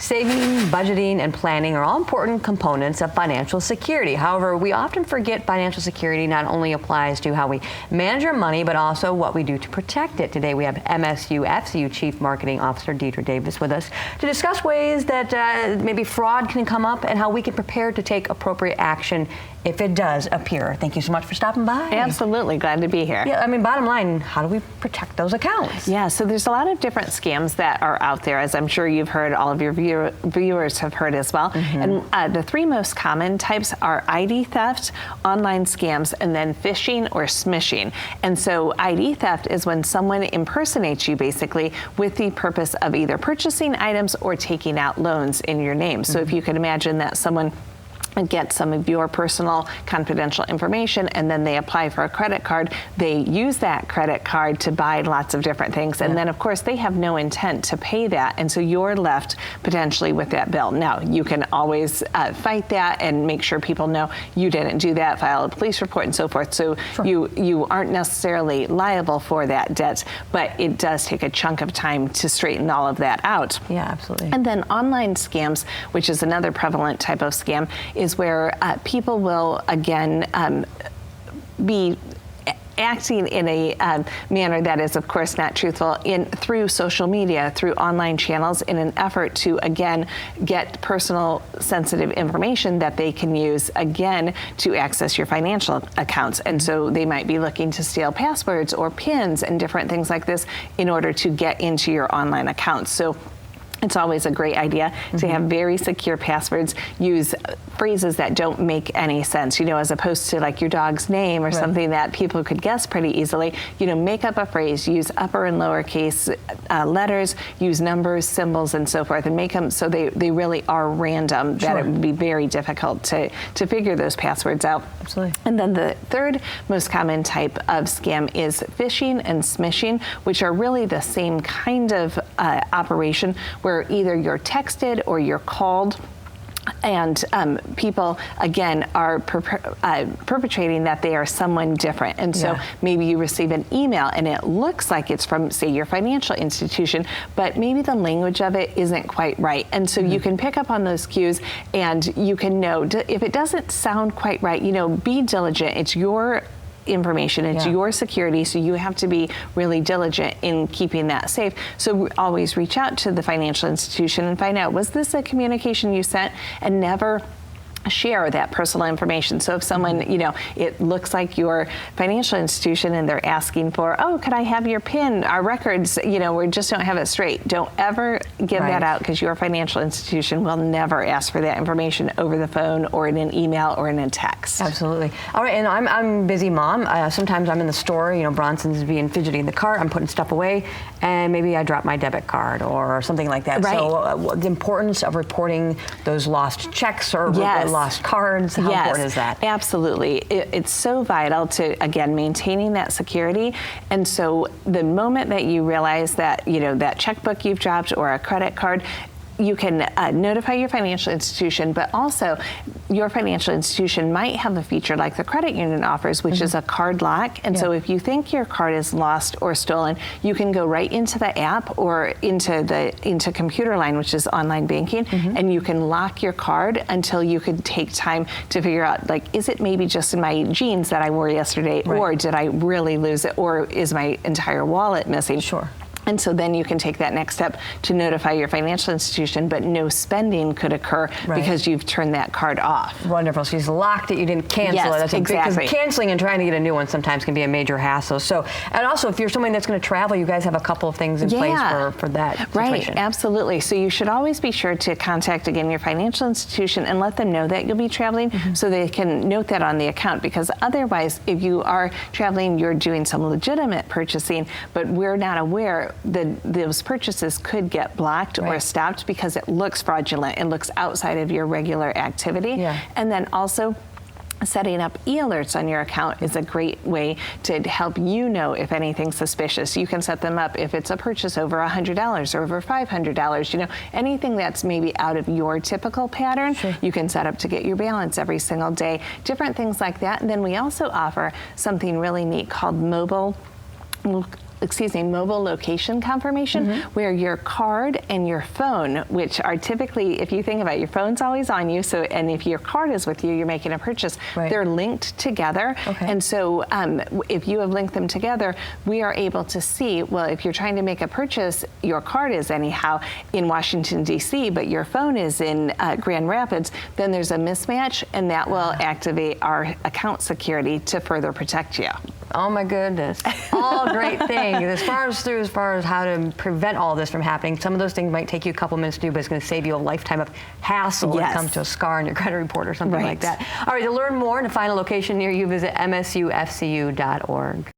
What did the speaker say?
Saving, budgeting, and planning are all important components of financial security. However, we often forget financial security not only applies to how we manage our money, but also what we do to protect it. Today, we have MSUFCU Chief Marketing Officer Deidre Davis with us to discuss ways that maybe fraud can come up and how we can prepare to take appropriate action if it does appear. Thank you so much for stopping by. Absolutely, glad to be here. Yeah, I mean, bottom line, how do we protect those accounts? Yeah, so there's a lot of different scams that are out there, as I'm sure you've heard, all of your viewers have heard as well. And the three most common types are ID theft, online scams, and then phishing or smishing. And so ID theft is when someone impersonates you basically with the purpose of either purchasing items or taking out loans in your name. So if you can imagine that someone and get some of your personal confidential information, and then they apply for a credit card. They use that credit card to buy lots of different things, and then of course they have no intent to pay that, and so you're left potentially with that bill. Now you can always fight that and make sure people know you didn't do that, file a police report and so forth, so you aren't necessarily liable for that debt, but it does take a chunk of time to straighten all of that out. Yeah, absolutely. And then online scams, which is another prevalent type of scam, is where people will, again, be acting in a manner that is, of course, not truthful through social media, through online channels, in an effort to, again, get personal sensitive information that they can use, again, to access your financial accounts. And so they might be looking to steal passwords or PINs and different things like this in order to get into your online accounts. So it's always a great idea to have very secure passwords, use phrases that don't make any sense, you know, as opposed to like your dog's name or something that people could guess pretty easily. You know, make up a phrase, use upper and lowercase letters, use numbers, symbols, and so forth, and make them so they really are random, that it would be very difficult to figure those passwords out. Absolutely. And then the third most common type of scam is phishing and smishing, which are really the same kind of operation, where either you're texted or you're called, and people, again, are perpetrating that they are someone different. And so maybe you receive an email and it looks like it's from, say, your financial institution, but maybe the language of it isn't quite right. And so you can pick up on those cues, and you can know if it doesn't sound quite right, you know, be diligent. It's your information, it's your security, so you have to be really diligent in keeping that safe. So always reach out to the financial institution and find out, was this a communication you sent? And never share that personal information. So if someone, you know, it looks like your financial institution and they're asking for, oh, could I have your PIN, our records, you know, we just don't have it straight. Don't ever give that out, because your financial institution will never ask for that information over the phone or in an email or in a text. Absolutely. All right, and I'm a busy mom. Sometimes I'm in the store, you know, Bronson's being fidgety in the cart, I'm putting stuff away, and maybe I drop my debit card or something like that. So the importance of reporting those lost checks or lost cards, how important is that? Absolutely. It's so vital to, again, maintaining that security. And so the moment that you realize that, you know, that checkbook you've dropped or a credit card, you can notify your financial institution, but also your financial institution might have a feature like the credit union offers, which is a card lock. And so if you think your card is lost or stolen, you can go right into the app or into Computer Line, which is online banking, and you can lock your card until you could take time to figure out, like, is it maybe just in my jeans that I wore yesterday, or did I really lose it, or is my entire wallet missing? And so then you can take that next step to notify your financial institution, but no spending could occur because you've turned that card off. Wonderful. So she's locked it, you didn't cancel it. That's exactly. Because canceling and trying to get a new one sometimes can be a major hassle. So, and also if you're someone that's going to travel, you guys have a couple of things in place for that situation. Right, absolutely. So you should always be sure to contact, again, your financial institution and let them know that you'll be traveling, so they can note that on the account, because otherwise, if you are traveling, you're doing some legitimate purchasing, but we're not aware, those purchases could get blocked or stopped because it looks fraudulent. It looks outside of your regular activity. And then also, setting up e-alerts on your account is a great way to help you know if anything's suspicious. You can set them up if it's a purchase over $100 or over $500, you know, anything that's maybe out of your typical pattern, you can set up to get your balance every single day, different things like that. And then we also offer something really neat called mobile mobile location confirmation, where your card and your phone, which are typically, if you think about it, your phone's always on you, so, and if your card is with you, you're making a purchase, they're linked together. And so if you have linked them together, we are able to see, well, if you're trying to make a purchase, your card is anyhow in Washington, D.C., but your phone is in Grand Rapids, then there's a mismatch, and that will activate our account security to further protect you. Oh my goodness. All great things. As far as how to prevent all this from happening, some of those things might take you a couple minutes to do, but it's going to save you a lifetime of hassle when it comes to a scar on your credit report or something like that. All right, to learn more and to find a location near you, visit MSUFCU.org.